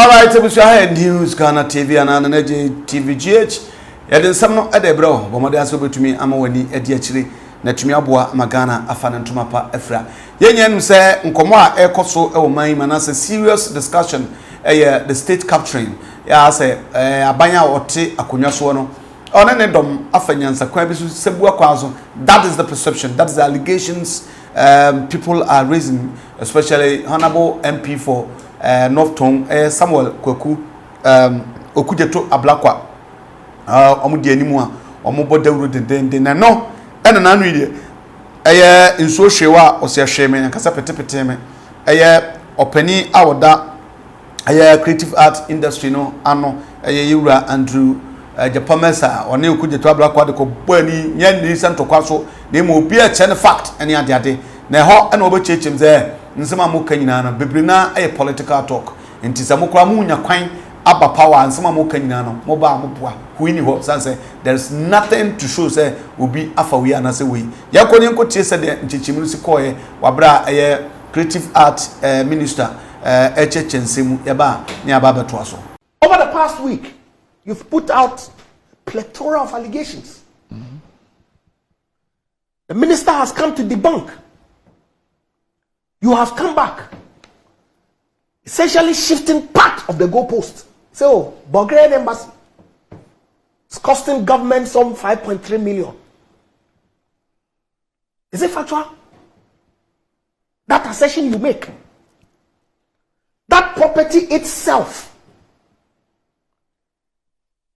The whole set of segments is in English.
All right, so we share news Ghana TV and Energy TVGH. Yadin samno edebro, bomode aso betumi ama wani edi akire na tumi aboa magana afana ntuma pa afra. Yenyen se nkomo a ekoso e wo man manase serious discussion the state capturing. Ya say abanya ote akonwa so no. Ona ne dom afanyansa kwa bisu sebua kwazo. That is the perception, that is the allegations people are raising, especially honorable MP for North Tong Samuel Kweku Okujeto ablakwa omudi animu a omobo dawru denden na no ena na anu ide nso hwewa osiahweme nkasa petepete me opani awoda creative art industry no ano yura Andrew Agyapa mesa one Okujeto ablakwa de ko bani nyani santokwa so na mo obi a che ne fact ene ade na ho ena obechechim ze nsema moka nyina na bebrina political talk enti samokra mu nya kwan aba power nsema moka nyina no moba moboa huini ho sanse there's nothing to show say obi afa we anase we yakoni nkotie se de nchichimru si koye wabra creative art minister echechensemu yaba ni aba beto aso. Over the past week you've put out plethora of allegations. The minister has come to debunk. You have come back, essentially shifting part of the goalpost. So, Bulgarian embassy is costing government some 5.3 million. Is it factual? That assertion you make. That property itself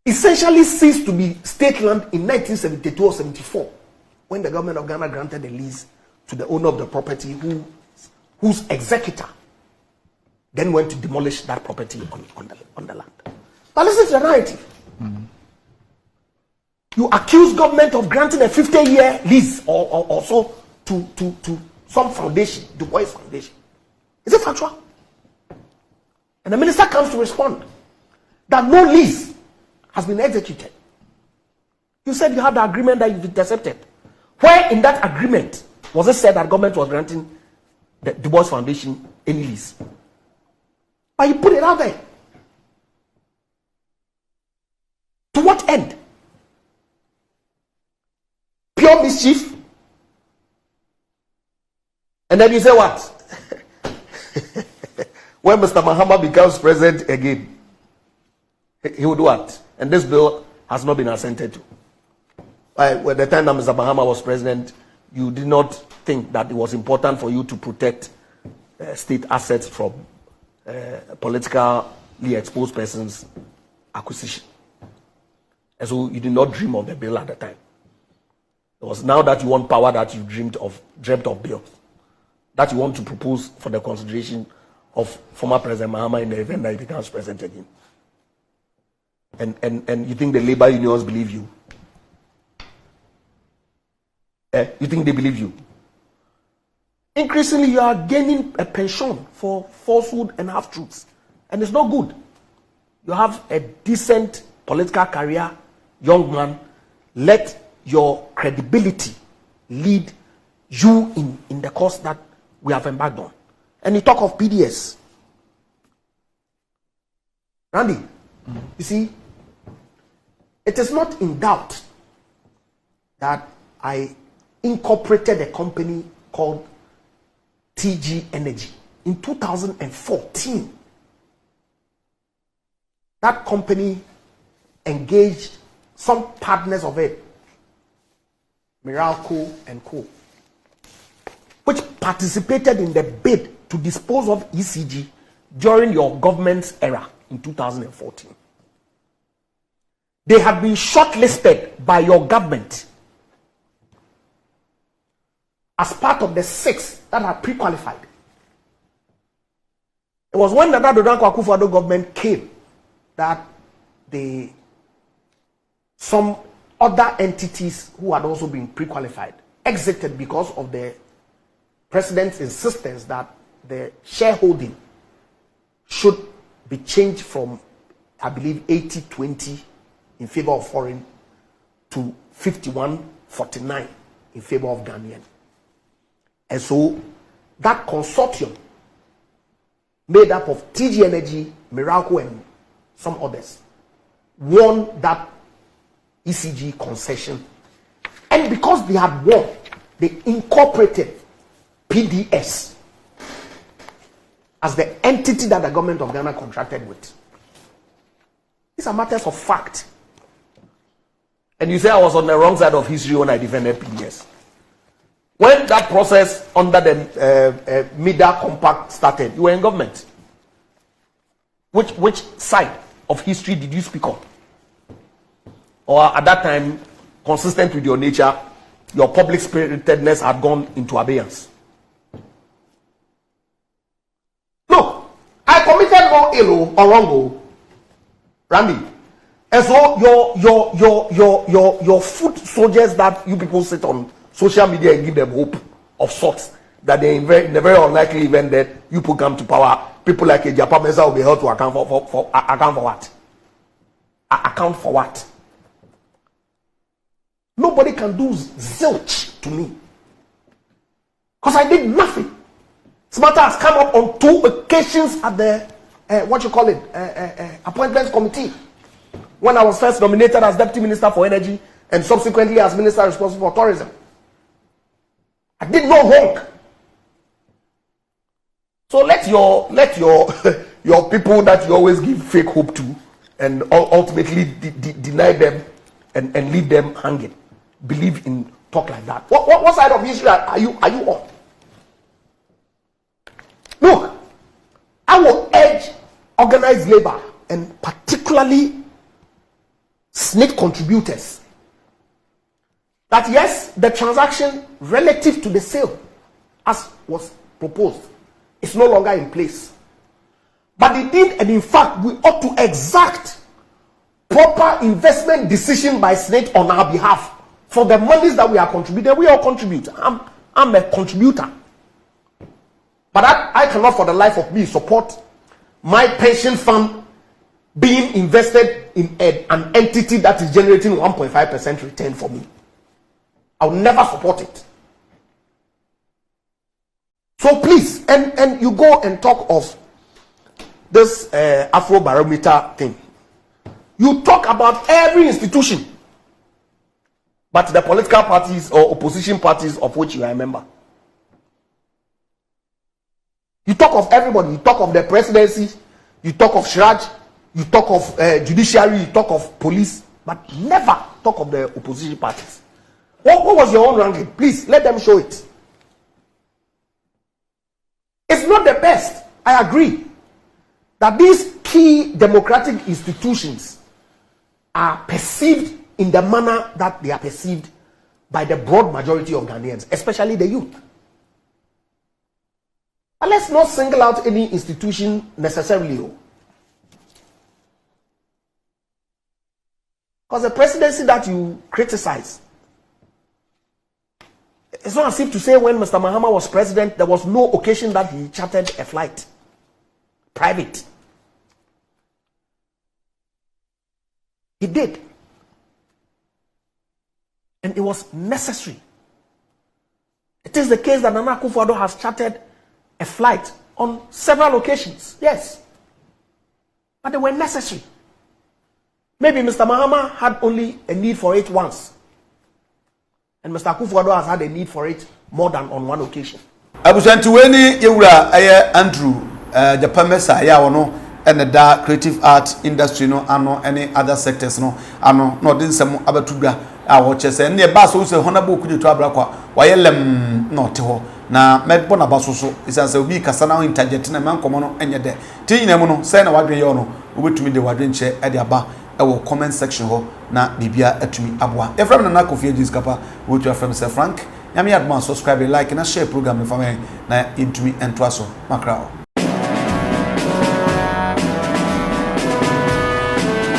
essentially ceased to be state land in 1972 or 74 when the government of Ghana granted a lease to the owner of the property whose executor then went to demolish that property on the land. But listen to the narrative. You accuse government of granting a 50-year lease or so to some foundation, the Boys Foundation. Is it factual? And the minister comes to respond that no lease has been executed. You said you had the agreement that you've intercepted. Where in that agreement was it said that government was granting the Du Bois Foundation any lease? But you put it out there. To what end? Pure mischief? And then you say what? When Mr. Mahama becomes president again, he would do what? And this bill has not been assented to. By the time that Mr. Mahama was president, you did not think that it was important for you to protect state assets from politically exposed persons' acquisition. And so you did not dream of the bill at the time. It was now that you want power that you dreamt of bills, that you want to propose for the consideration of former President Mahama in the event that he becomes president again. And you think the labor unions believe you? You think they believe you? Increasingly, you are gaining a pension for falsehood and half-truths. And it's not good. You have a decent political career, young man. Let your credibility lead you in the course that we have embarked on. And you talk of PDS. Randy, you see, it is not in doubt that I incorporated a company called TG Energy in 2014. That company engaged some partners of it, Miracle and Co., which participated in the bid to dispose of ECG during your government's era in 2014. They had been shortlisted by your government as part of the 6 that are pre-qualified. It was when the Nana Dankwa Akufo-Addo government came that some other entities who had also been pre-qualified exited because of the president's insistence that the shareholding should be changed from, I believe, 80-20 in favor of foreign to 51-49 in favor of Ghanaian. And so that consortium made up of TG Energy, Miracle, and some others, won that ECG concession. And because they had won, they incorporated PDS as the entity that the government of Ghana contracted with. These are matters of fact. And you say I was on the wrong side of history when I defended PDS. When that process under the MIDA compact started, you were in government. Which side of history did you speak on? Or at that time, consistent with your nature, your public spiritedness had gone into abeyance? Look, I committed no ill or wrong, Randy. And so your foot soldiers that you people sit on social media and give them hope of sorts that they in the very unlikely event that you people come to power, people like Agyapa will be held to account for account for what? Account for what? Nobody can do zilch to me. Because I did nothing. This matter has come up on 2 occasions at the appointments committee. When I was first nominated as Deputy Minister for Energy and subsequently as Minister responsible for Tourism. I did no wrong. So let your your people that you always give fake hope to and ultimately deny them and leave them hanging believe in talk like that. What side of history are you on? Look, I will urge organized labor and particularly SNIT contributors that yes, the transaction relative to the sale as was proposed is no longer in place. But indeed and in fact, we ought to exact proper investment decision by SNIT on our behalf for the monies that we are contributing. We all contribute. I'm a contributor. But I cannot for the life of me support my pension fund being invested in an entity that is generating 1.5% return for me. I will never support it. So please, and you go and talk of this Afrobarometer thing. You talk about every institution, but the political parties or opposition parties of which you are a member. You talk of everybody. You talk of the presidency. You talk of Shraj. You talk of judiciary. You talk of police, but never talk of the opposition parties. What was your own ranking? Please let them show it. It's not the best. I agree that these key democratic institutions are perceived in the manner that they are perceived by the broad majority of Ghanaians, especially the youth. But let's not single out any institution necessarily. Because the presidency that you criticize, it's not as if to say when Mr. Mahama was president, there was no occasion that he chartered a flight. Private. He did. And it was necessary. It is the case that Nana Akufo-Addo has chartered a flight on several occasions. Yes. But they were necessary. Maybe Mr. Mahama had only a need for it once. And Mr. Akufo-Addo has had a need for it more than on one occasion. Abusantiweni yewura Andrew Agyapa Mesa ya wono and the creative art industry no ano any other sectors no ano no din sem abatuga a wo chese ne ba so se honorable Okujeto ablakwa wayelem no te ho na medbo na baso so isanse obi kasa na interjet na mankomo no enye de tinyina mu no say na wadwen ye no obetumi de wadwen che e de aba e wo comment section ho na bibia atumi aboa e from na Kofi Agis Kapa wo to from Sir Frank nyame adman subscribe like na share program me for me na intumi ento aso makrao.